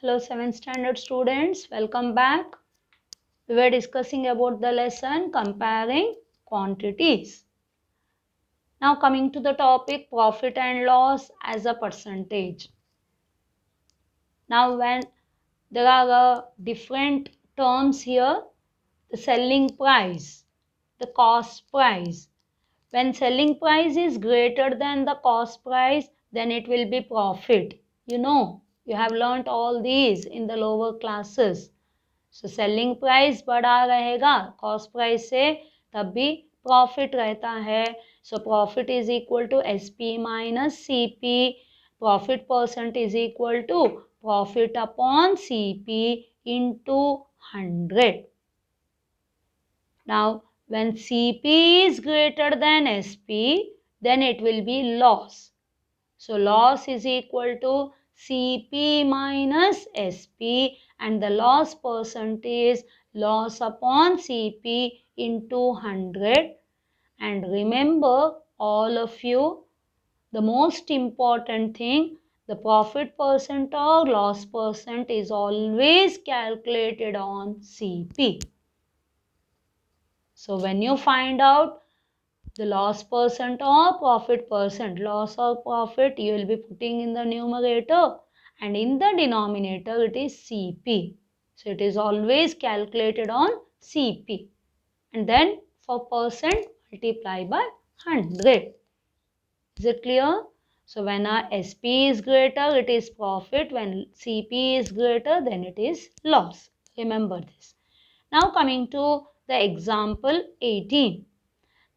Hello 7th standard students, welcome back. We were discussing about the lesson comparing quantities. Now coming to the topic profit and loss as a percentage. Now when there are different terms here, the selling price, the cost price. When selling price is greater than the cost price, then it will be profit. You have learnt all these in the lower classes. So selling price बड़ा रहेगा cost price से तब भी profit रहता है. So profit is equal to S P minus C P. Profit percent is equal to profit upon C P into 100. Now when CP is greater than SP, then it will be loss. So loss is equal to CP minus SP, and the loss percent is loss upon CP into 100. And remember, all of you, the most important thing, the profit percent or loss percent is always calculated on CP. So when you find out the loss percent or profit percent, loss or profit, you will be putting in the numerator, and in the denominator it is CP. So it is always calculated on CP, and then for percent multiply by 100. Is it clear? So when our SP is greater, it is profit. When CP is greater, then it is loss. Remember this. Now coming to the example 18.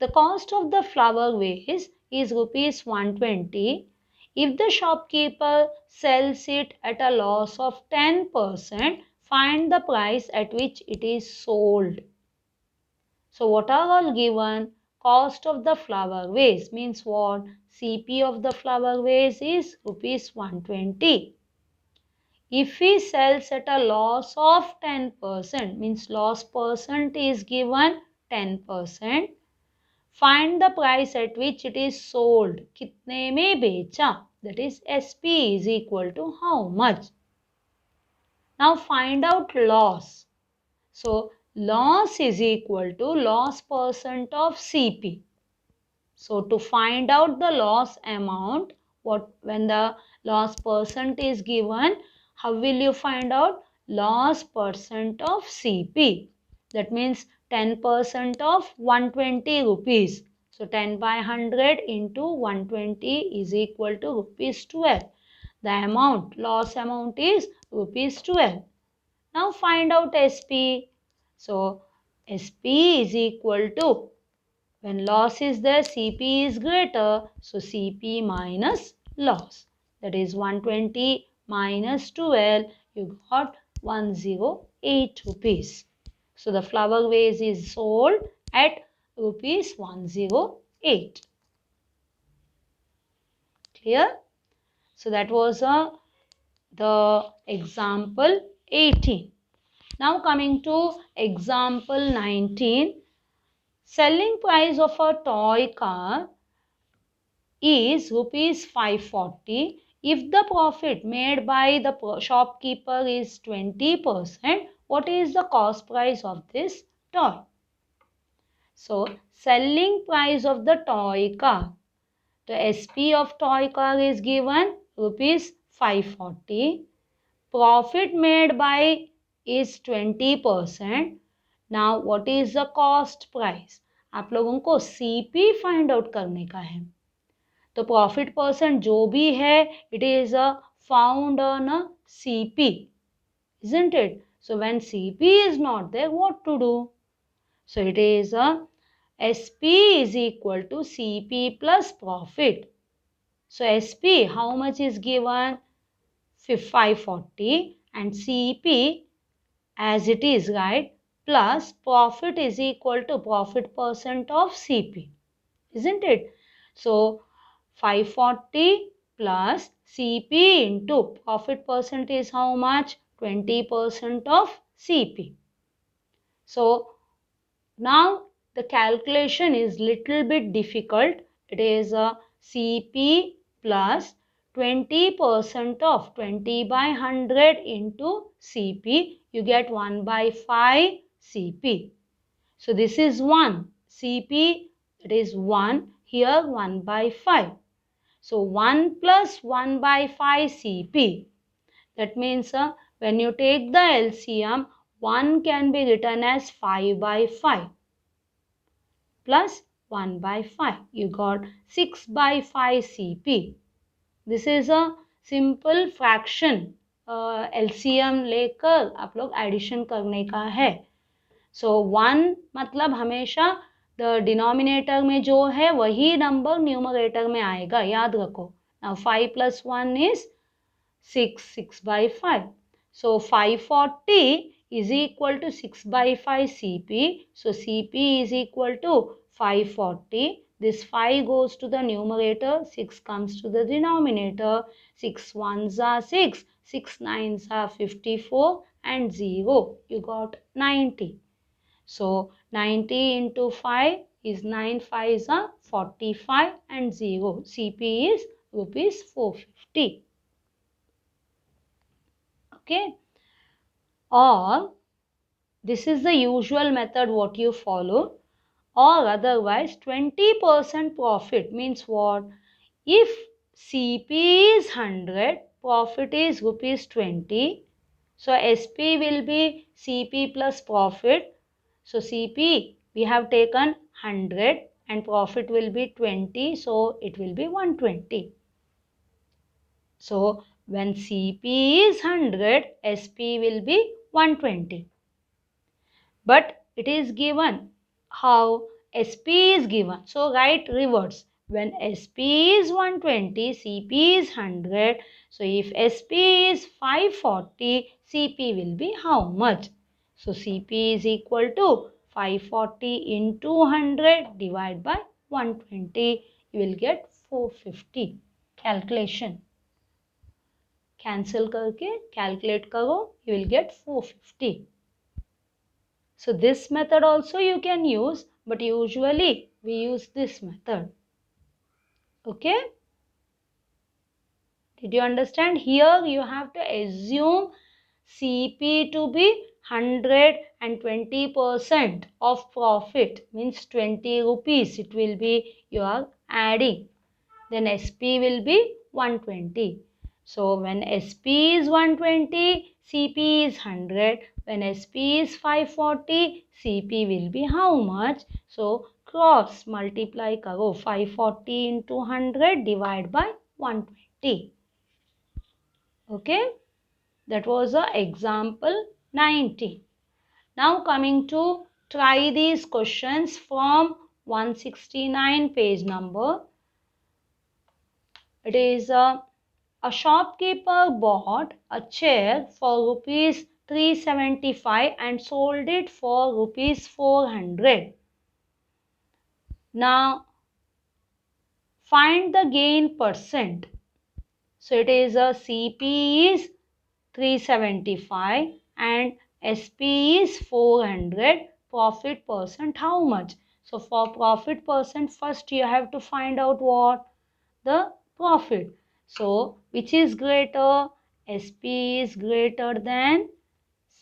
The cost of the flower vase is rupees 120. If the shopkeeper sells it at a loss of 10%, find the price at which it is sold. So what are all given? Cost of the flower vase means what? CP of the flower vase is rupees 120. If he sells at a loss of 10%, means loss percent is given 10%. Find the price at which it is sold. कितने में बेचा? That is SP is equal to how much? Now find out loss. So loss is equal to loss percent of CP. So to find out the loss amount, when the loss percent is given, how will you find out? Loss percent of CP. That means 10% of 120 rupees. So 10 by 100 into 120 is equal to rupees 12. The amount, loss amount is rupees 12. Now find out SP. So SP is equal to, when loss is there, CP is greater. So CP minus loss. That is 120 minus 12. You got 108 rupees. So the flower vase is sold at rupees 108. Clear? So that was the example 18. Now coming to example 19. Selling price of a toy car is rupees 540. If the profit made by the shopkeeper is 20%, what is the cost price of this toy? So, selling price of the toy car. The SP of toy car is given rupees 540. Profit made by is 20%. Now what is the cost price? आप लोगों को CP find out करने का है. तो profit percent जो भी है, it is found on a CP, isn't it? So when CP is not there, what to do? So it is SP is equal to CP plus profit. So SP, how much is given? 540, and CP as it is, right? Plus profit is equal to profit percent of CP, isn't it? So 540 plus CP into profit percent is how much? 20% of CP. So now the calculation is little bit difficult. It is a CP plus 20% of 20 by 100 into Cp, you get 1 by 5 Cp. So this is 1. Cp, it is 1. Here 1 by 5. So 1 plus 1 by 5 Cp. That means when you take the LCM, 1 can be written as 5 by 5 plus 1 by 5. You got 6 by 5 Cp. This is a simple fraction. LCM लेकर आप लोग addition करने का है. सो 1 मतलब हमेशा the denominator में जो है वही नंबर न्यूमरेटर में आएगा, याद रखो. Now 5 plus 1 is 6 by 5. So 540 is equal to 6 by 5 Cp. So Cp is equal to 540. This 5 goes to the numerator, 6 comes to the denominator. 6 ones are 6, 6 nines are 54 and 0. You got 90. So 90 into 5 is 9 5s are 45 and 0. Cp is rupees 450. Okay, or this is the usual method what you follow, or otherwise 20% profit means what? If Cp is 100, profit is rupees 20. So SP will be Cp plus profit. So Cp we have taken 100 and profit will be 20. So it will be 120. So when Cp is 100, Sp will be 120. But it is given how Sp is given. So write reverse. When Sp is 120, Cp is 100. So if Sp is 540, Cp will be how much? So Cp is equal to 540 into 100 divided by 120. You will get 450. Calculation. Cancel करके calculate करो, you will get 450. So this method also you can use, but usually we use this method. Okay? Did you understand? Here you have to assume Cp to be 120% of profit, means 20 rupees. It will be you are adding. Then Sp will be 120. So when Sp is 120, Cp is 100. When Sp is 540, Cp will be how much? So cross multiply karo. 540 into 100 divide by 120. Okay, that was a example 90. Now coming to try these questions from 169 page number. It is a shopkeeper bought a chair for rupees 375 and sold it for rupees 400. Now find the gain percent. So it is a Cp is 375 and Sp is 400. Profit percent how much? So for profit percent, first you have to find out what? The profit. So which is greater? Sp is greater than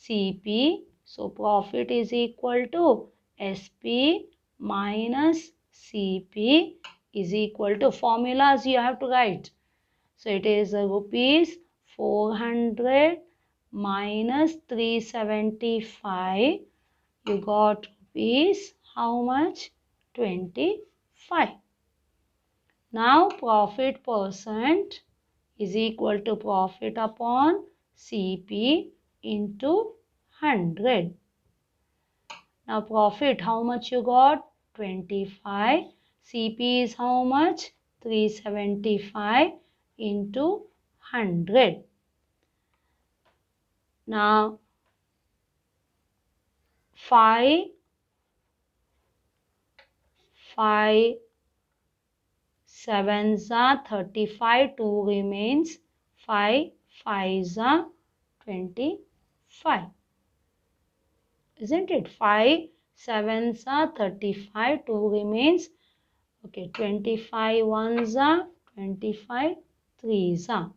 Cp. So profit is equal to Sp minus Cp is equal to, formulas you have to write. So it is rupees 400 minus 375. You got rupees how much? 25. Now profit percent is equal to profit upon Cp into 100. Now profit how much you got? 25. Cp is how much? 375 into 100. Now 5 sevens are 35, 2 remains, 5 5s are 25. Isn't it? 5 sevens are 35, 2 remains. Okay, 25 ones are 25. 3s.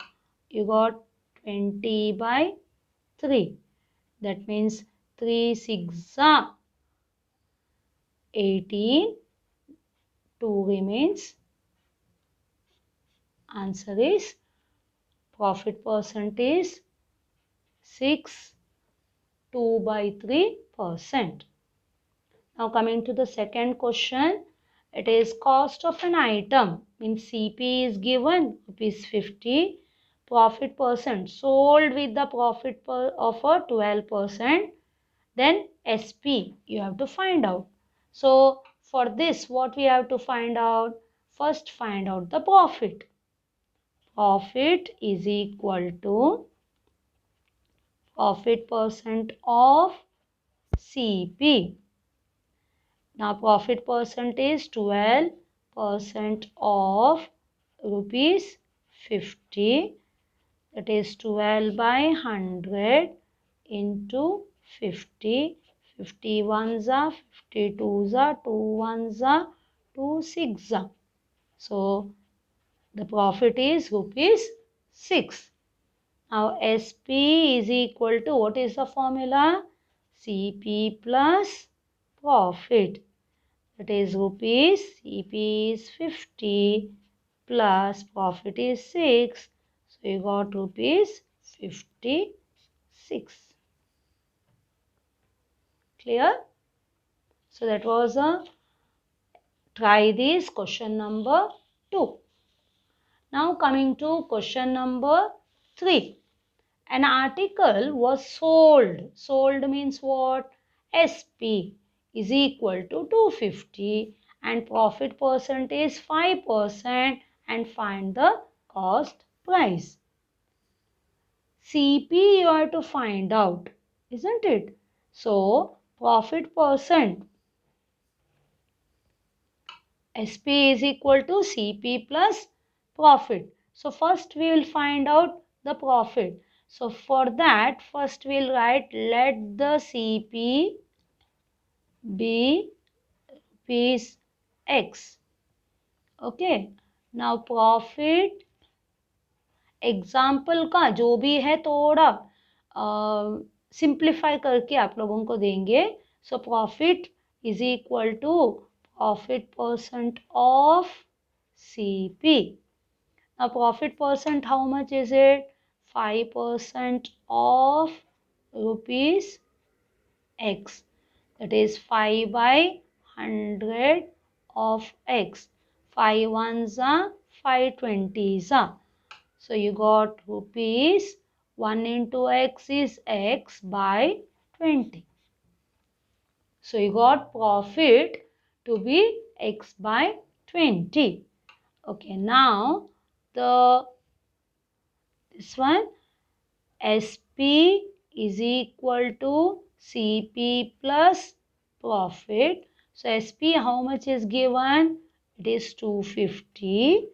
You got 20 by 3. That means 3 6 18. 2 remains. Answer is profit percent is 6, 2 by 3%. Now coming to the second question, it is cost of an item means CP is given rupees 50, profit percent sold with the profit of a 12%, then SP you have to find out. So for this what we have to find out? First find out the profit. Profit is equal to profit percent of CP. Now profit percent is 12% of rupees 50. That is 12 by 100 into 50. 50 ones are 50 twos are 2 ones are 2 6 are. So the profit is rupees 6. Now SP is equal to, what is the formula? CP plus profit. That is rupees, CP is 50 plus profit is 6. So you got rupees 56. Clear? So that was a try this question number 2. Now coming to question number 3. An article was sold. Sold means what? SP is equal to 250 and profit percent is 5% and find the cost price. CP you have to find out, isn't it? So profit percent SP is equal to CP plus profit. So first we will find out the profit. So for that first we will write let the CP be rupees X. Okay. Now profit example का जो भी है थोड़ा simplify करके आप लोगों को देंगे. So profit is equal to profit percent of CP. Now profit percent how much is it? 5% of rupees X. That is 5 by 100 of X. 5 ones are 5 20s are. So you got rupees 1 into X is X by 20. So you got profit to be X by 20. Okay, now this one SP is equal to CP plus profit. So SP how much is given? It is 250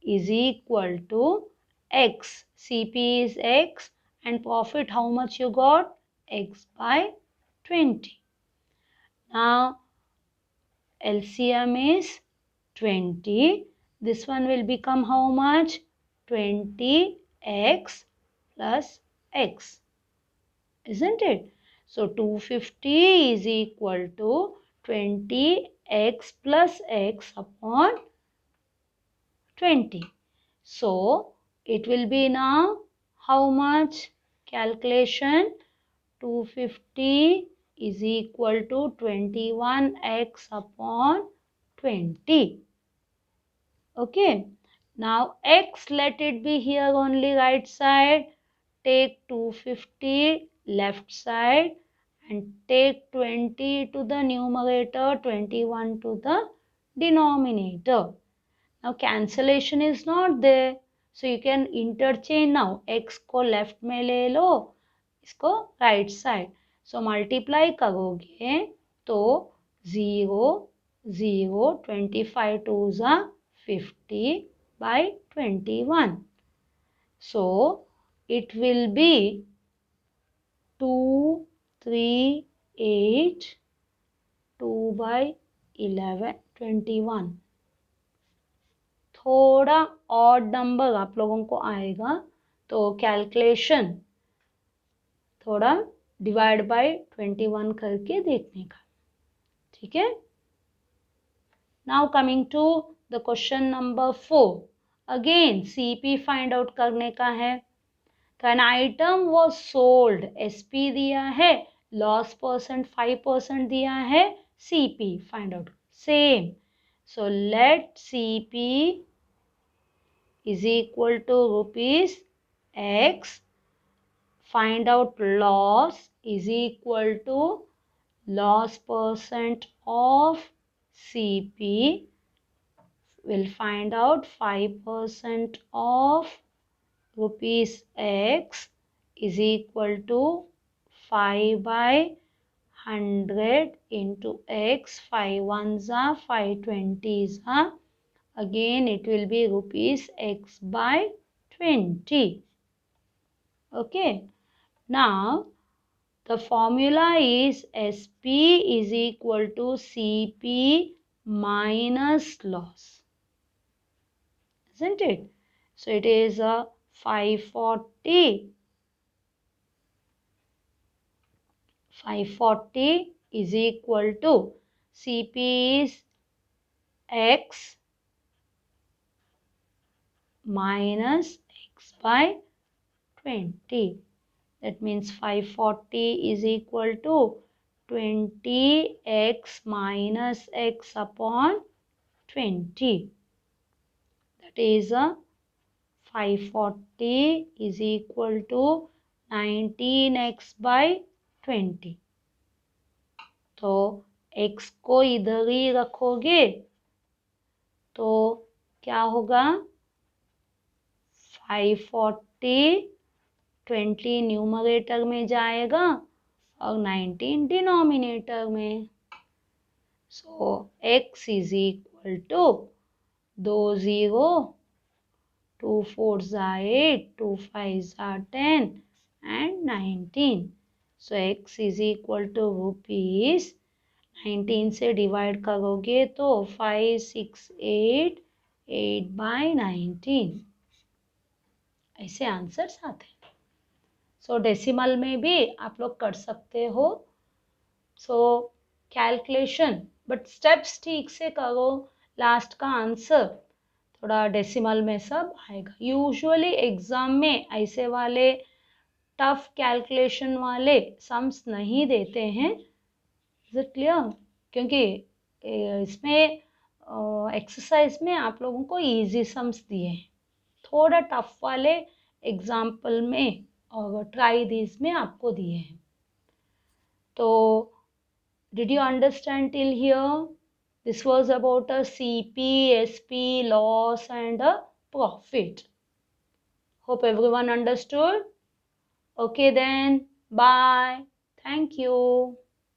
is equal to X. CP is X and profit how much you got? X by 20. Now LCM is 20. This one will become how much? 20x plus x. Isn't it? So 250 is equal to 20x plus x upon 20. So it will be now how much? Calculation 250 is equal to 21x upon 20. Okay. Now x let it be here only right side. Take 250 left side and take 20 to the numerator, 21 to the denominator. Now cancellation is not there. So you can interchange now. X को left में ले लो, इसको right side. So multiply करोगे तो 0, 0, 25 twos are 50 by 21. So it will be 2, 3, 8, 2 by 11, 21. थोड़ा odd number आप लोगों को आएगा, तो कैलकुलेशन थोड़ा डिवाइड बाय 21 करके देखने का, ठीक है। Now coming to the question number 4, again CP find out करने का है। तो an item was sold, SP दिया है, लॉस परसेंट 5% दिया है, CP find out same. So let CP is equal to rupees x, find out loss is equal to loss percent of CP, will find out 5% of rupees x is equal to 5 by 100 into x, 5 ones are 5 20s are, again it will be rupees x by 20. Okay, now the formula is SP is equal to CP minus loss, isn't it? So it is a 540. 540 is equal to CP is x minus x by 20. That means 540 is equal to 20x minus x upon 20. That is a 540 is equal to 19x by 20. तो x को इधर ही रखोगे तो क्या होगा, 540 20 numerator में जाएगा और 19 डिनोमिनेटर में। सो x is equal to 2 0, 2 4s are 8, 2 5s are 10 and 19. So x is equal to rupees, 19 से डिवाइड करोगे तो 5 6 8, 8 by 19, ऐसे आंसर्स आते हैं। सो डेसिमल में भी आप लोग कर सकते हो। सो कैलकुलेशन, बट स्टेप्स ठीक से करो, लास्ट का आंसर थोड़ा डेसिमल में सब आएगा। यूजुअली एग्जाम में ऐसे वाले टफ कैलकुलेशन वाले सम्स नहीं देते हैं, इज इट क्लियर? क्योंकि इसमें एक्सरसाइज में आप लोगों को इजी सम्स दिए हैं, थोड़ा टफ वाले एग्जाम्पल में और ट्राई दिस में आपको दिए हैं। तो did you understand till here? This was about a CP, SP, loss and a profit. Hope everyone understood. Okay then, bye. Thank you.